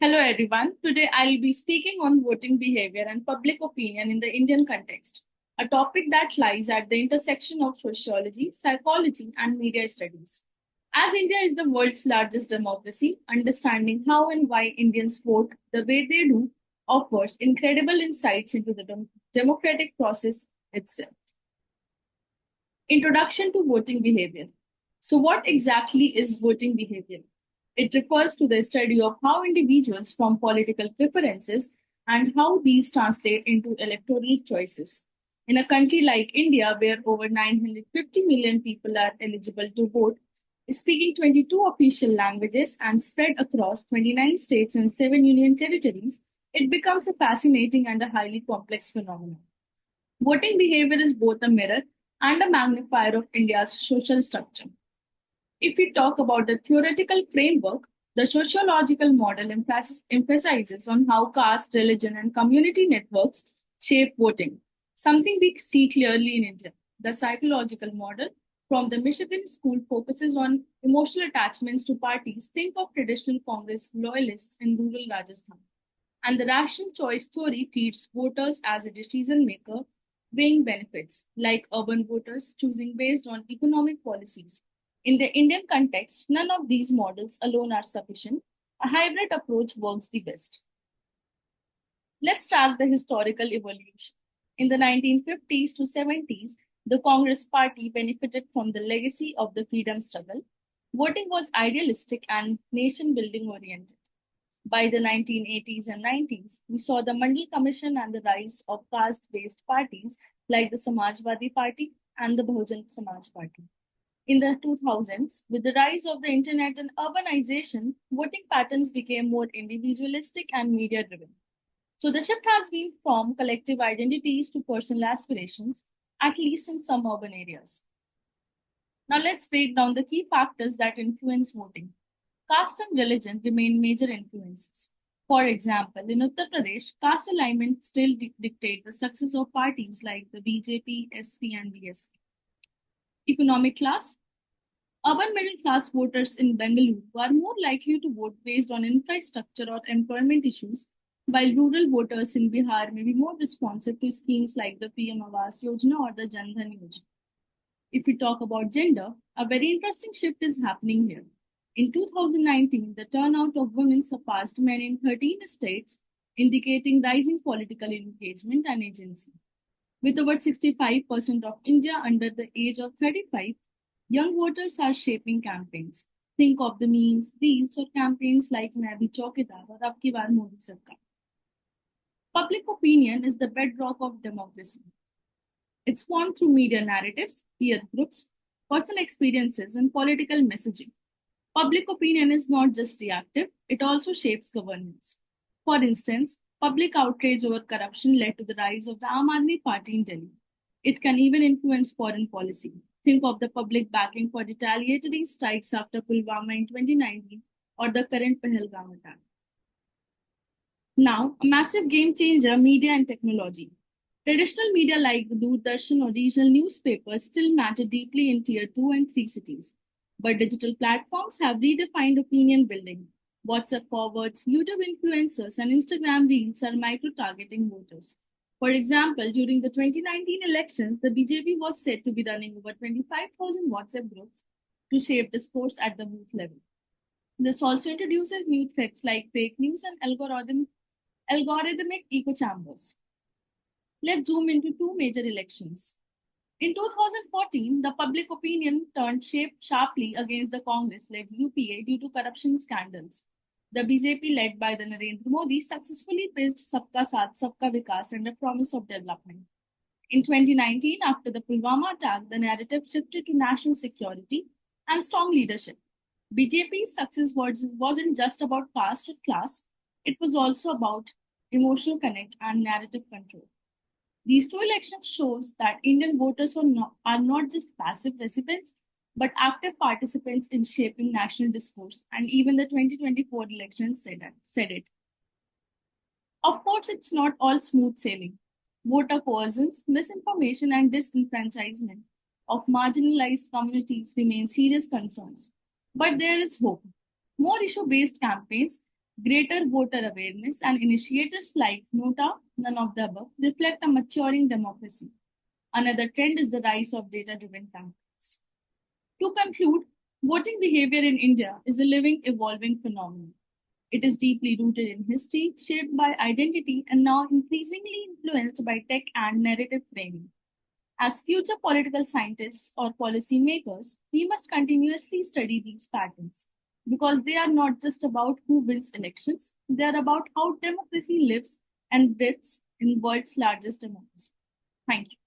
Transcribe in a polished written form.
Hello, everyone. Today I'll be speaking on voting behavior and public opinion in the Indian context, a topic that lies at the intersection of sociology, psychology, and media studies. As India is the world's largest democracy, understanding how and why Indians vote the way they do offers incredible insights into the democratic process itself. Introduction to voting behavior. So, what exactly is voting behavior? It refers to the study of how individuals form political preferences and how these translate into electoral choices. In a country like India, where over 950 million people are eligible to vote, speaking 22 official languages and spread across 29 states and 7 union territories, it becomes a fascinating and a highly complex phenomenon. Voting behavior is both a mirror and a magnifier of India's social structure. If we talk about the theoretical framework, the sociological model emphasizes on how caste, religion, and community networks shape voting, something we see clearly in India. The psychological model from the Michigan School focuses on emotional attachments to parties. Think of traditional Congress loyalists in rural Rajasthan. And the rational choice theory treats voters as a decision maker, weighing benefits, like urban voters choosing based on economic policies. In the Indian context, none of these models alone are sufficient. A hybrid approach works the best. Let's track the historical evolution. In the 1950s to 70s, the Congress Party benefited from the legacy of the freedom struggle. Voting was idealistic and nation building oriented. By the 1980s and 90s, we saw the Mandal Commission and the rise of caste based parties like the Samajwadi Party and the Bahujan Samaj Party. In the 2000s, with the rise of the internet and urbanization, voting patterns became more individualistic and media driven. So the shift has been from collective identities to personal aspirations, at least in some urban areas. Now let's break down the key factors that influence voting. Caste and religion remain major influences. For example, in Uttar Pradesh, caste alignment still dictate the success of parties like the BJP, SP, and BSP. Economic class. Urban middle class voters in Bengaluru are more likely to vote based on infrastructure or employment issues, while rural voters in Bihar may be more responsive to schemes like the PM Awas Yojana or the Jan Dhan Yojana. If we talk about gender, a very interesting shift is happening here. In 2019, the turnout of women surpassed men in 13 states, indicating rising political engagement and agency. With over 65% of India under the age of 35, young voters are shaping campaigns. Think of the memes, reels, or campaigns like Main Bhi Chaukidar or Ab Ki Baar Modi Sarkar. Public opinion is the bedrock of democracy. It's formed through media narratives, peer groups, personal experiences, and political messaging. Public opinion is not just reactive, it also shapes governance. For instance, public outrage over corruption led to the rise of the Aam Aadmi Party in Delhi. It can even influence foreign policy. Think of the public backing for retaliatory strikes after Pulwama in 2019 or the current Pahalgam attack. Now, a massive game changer media and technology. Traditional media like the Doordarshan or regional newspapers still matter deeply in tier 2 and 3 cities. But digital platforms have redefined opinion building. WhatsApp forwards, YouTube influencers, and Instagram reels are micro targeting voters. For example, during the 2019 elections, the BJP was said to be running over 25,000 WhatsApp groups to shape discourse at the booth level. This also introduces new threats like fake news and algorithmic echo chambers. Let's zoom into two major elections. In 2014, the public opinion turned sharply against the Congress-led UPA due to corruption scandals. The BJP, led by the Narendra Modi, successfully pitched Sabka Saath, Sabka Vikas and a promise of development. In 2019, after the Pulwama attack, the narrative shifted to national security and strong leadership. BJP's success wasn't just about caste or class, it was also about emotional connect and narrative control. These two elections shows that Indian voters are not just passive recipients, but active participants in shaping national discourse, and even the 2024 elections said it. Of course, it's not all smooth sailing. Voter coercions, misinformation, and disenfranchisement of marginalized communities remain serious concerns. But there is hope. More issue based campaigns, Greater voter awareness and initiatives like Nota, none of the above, reflect a maturing democracy. Another trend is the rise of data driven campaigns. To conclude, voting behavior in India is a living, evolving phenomenon. It is deeply rooted in history, shaped by identity, and now increasingly influenced by tech and narrative framing. As future political scientists or policymakers, we must continuously study these patterns because they are not just about who wins elections, they are about how democracy lives and breathes in world's largest democracy. Thank you.